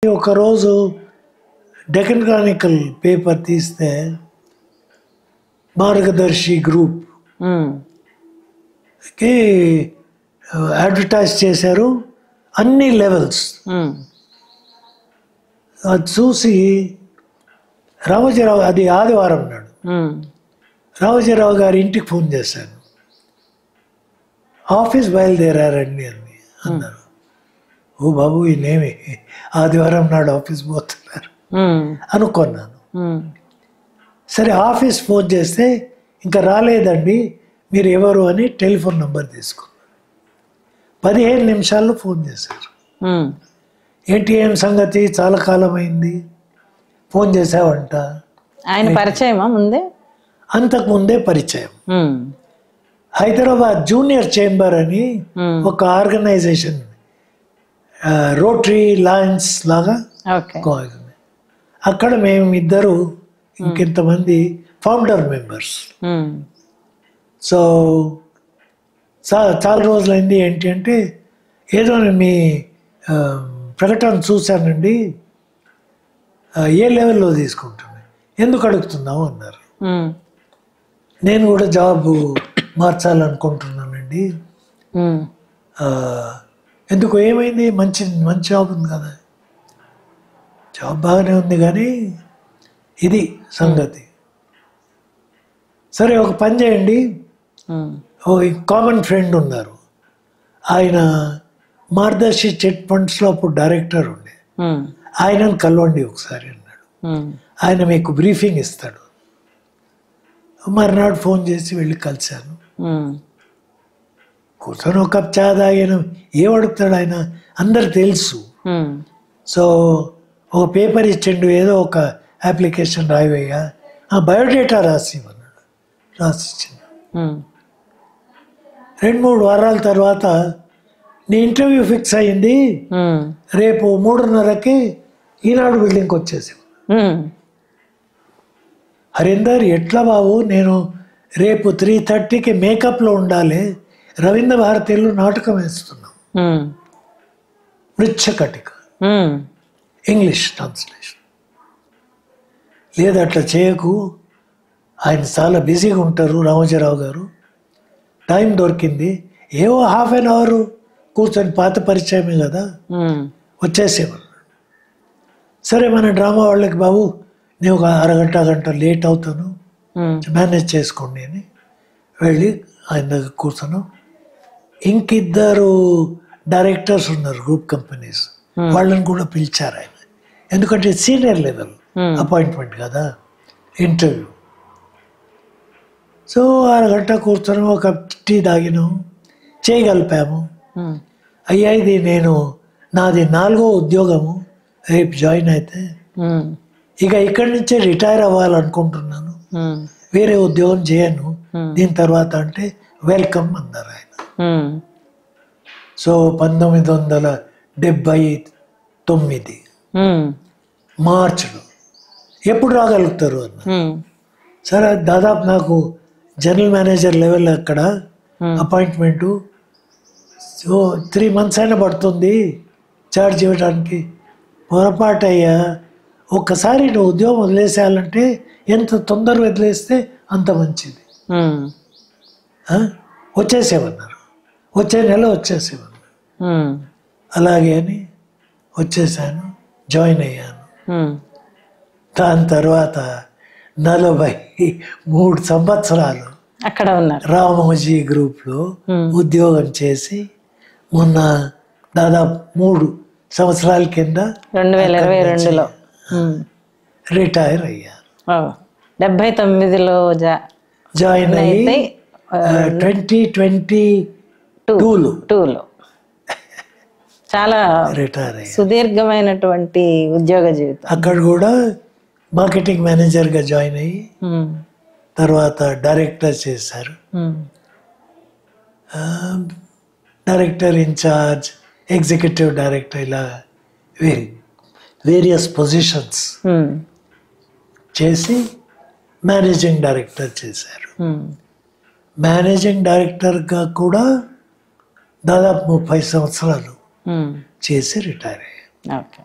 ఒకరోజు Deccan Chronicle paper తీస్తే మార్గదర్శి గ్రూప్కి అడ్వర్టైజ్ చేశారు అన్ని లెవెల్స్. అది చూసి రామోజీరావు, అది ఆదివారం నాడు, రామోజీరావు గారి ఇంటికి ఫోన్ చేశాను. ఆఫీస్ బయలుదేరారండి అని అన్నారు. ఓ బాబు ఈయనేమి ఆదివారం నాడు ఆఫీస్ పోతున్నారు అనుకున్నాను. సరే ఆఫీస్ ఫోన్ చేస్తే ఇంకా రాలేదండి, మీరు ఎవరు అని టెలిఫోన్ నెంబర్ తీసుకున్నాను. 15 నిమిషాల్లో ఫోన్ చేశారు. ఏంటి ఏం సంగతి, చాలా కాలం అయింది, ఫోన్ చేసావంట. ఆయన పరిచయమా ముందే? అంతకు ముందే పరిచయం. హైదరాబాద్ జూనియర్ చేంబర్ అని ఒక ఆర్గనైజేషన్, రోటరీ లయన్స్ లాగా, అక్కడ మేము ఇద్దరు ఇంకెంతమంది ఫౌండర్ మెంబర్స్. సో చాలా రోజులైంది. ఏంటి అంటే, ఏదో మీ ప్రకటన చూశానండి, ఏ లెవెల్లో తీసుకుంటుంది, ఎందుకు అడుగుతున్నావు అన్నారు. నేను కూడా జాబ్ మార్చాలనుకుంటున్నానండి. ఎందుకు, ఏమైంది, మంచి జాబ్ ఉంది కదా. జాబ్ బాగానే ఉంది కానీ ఇది సంగతి. సరే ఒక పని చేయండి, ఓ కామన్ ఫ్రెండ్ ఉన్నారు, ఆయన మార్గదర్శి చిట్ ఫండ్స్లో అప్పుడు డైరెక్టర్ ఉండే, ఆయనను కలవండి ఒకసారి అన్నాడు. ఆయన మీకు బ్రీఫింగ్ ఇస్తాడు. మర్నాడు ఫోన్ చేసి వెళ్ళి కలిశాను. కూర్చొని ఒక కప్ చా తాగాను. ఏమడుగుతాడు ఆయన, అందరు తెలుసు. సో ఒక పేపర్ ఇచ్చిండు, ఏదో ఒక అప్లికేషన్ రాయివయ్యా, బయోడేటా రాసిమన్నాడు. రాసిచ్చింది. 2-3 వారాల తర్వాత నీ ఇంటర్వ్యూ ఫిక్స్ అయ్యింది, రేపు 3:30కి ఈనాడు బిల్డింగ్కి వచ్చేసి. హరీందర్, ఎట్లా బాబు, నేను రేపు 3:30కి మేకప్లో ఉండాలి, రవీంద్ర భారతిలో నాటకం వేస్తున్నాం, మృచ్ఛకటిక, ఇంగ్లీష్ ట్రాన్స్లేషన్. లేదు అట్లా చేయకు, ఆయన చాలా బిజీగా ఉంటారు రామోజీరావు గారు, టైం దొరికింది, ఏవో ½ అన్ అవర్ కూర్చొని, పాత పరిచయమే కదా, వచ్చేసేమన్నాడు. సరే మన డ్రామా వాళ్ళకి, బాబు నేను ఒక గంట లేట్ అవుతాను, మేనేజ్ చేసుకోండి అని వెళ్ళి ఆయన దగ్గర కూర్చొని, ఇంకిద్దరు డైరెక్టర్స్ ఉన్నారు గ్రూప్ కంపెనీస్, వాళ్ళని కూడా పిలిచారు ఆయన. ఎందుకంటే సీనియర్ లెవెల్ అపాయింట్మెంట్ కదా, ఇంటర్వ్యూ. సో 1 గంట కూర్చొని ఒక టీ తాగినాం, చేయగలిపాము. అయ్యా ఇది నాది 4వ ఉద్యోగము, రేపు జాయిన్ అయితే ఇక ఇక్కడి నుంచే రిటైర్ అవ్వాలనుకుంటున్నాను, వేరే ఉద్యోగం చేయను దీని తర్వాత అంటే వెల్కమ్ అన్నారు ఆయన. సో 1979 మార్చిలో ఎప్పుడు రాగలుగుతారు అన్న. సరే దాదాపు నాకు జనరల్ మేనేజర్ లెవెల్ అక్కడ అపాయింట్మెంటు, సో 3 months అయినా పడుతుంది చార్జ్ ఇవ్వడానికి. పొరపాటు అయ్యా, ఒక్కసారి నువ్వు ఉద్యోగం వదిలేసేయాలంటే ఎంత తొందరగా వదిలేస్తే అంత మంచిది, వచ్చేసేమన్నారు. వచ్చే నెల వచ్చేసేమన్నారు. అలాగే అని వచ్చేసాను, జాయిన్ అయ్యాను. దాని తర్వాత 43 సంవత్సరాలు అక్కడ ఉన్నారు రామోజీ గ్రూప్లో ఉద్యోగం చేసి, మొన్న దాదాపు 3 సంవత్సరాల కింద 2022లో రిటైర్ అయ్యారు. 79లో జాయిన్ అయ్యి 2022లో చాలా రిటైర్ అయ్యారు. సుదీర్ఘమైనటువంటి ఉద్యోగ జీవితం. అక్కడ కూడా మార్కెటింగ్ మేనేజర్గా జాయిన్ అయ్యి తర్వాత డైరెక్టర్ చేశారు. డైరెక్టర్ ఇన్ఛార్జ్, ఎగ్జిక్యూటివ్ డైరెక్టర్, ఇలా వేరియస్ పొజిషన్స్ చేసి మేనేజింగ్ డైరెక్టర్ చేశారు. మేనేజింగ్ డైరెక్టర్గా కూడా దాదాపు 30 సంవత్సరాలు చేసి రిటైర్ అయ్యారు. ఓకే.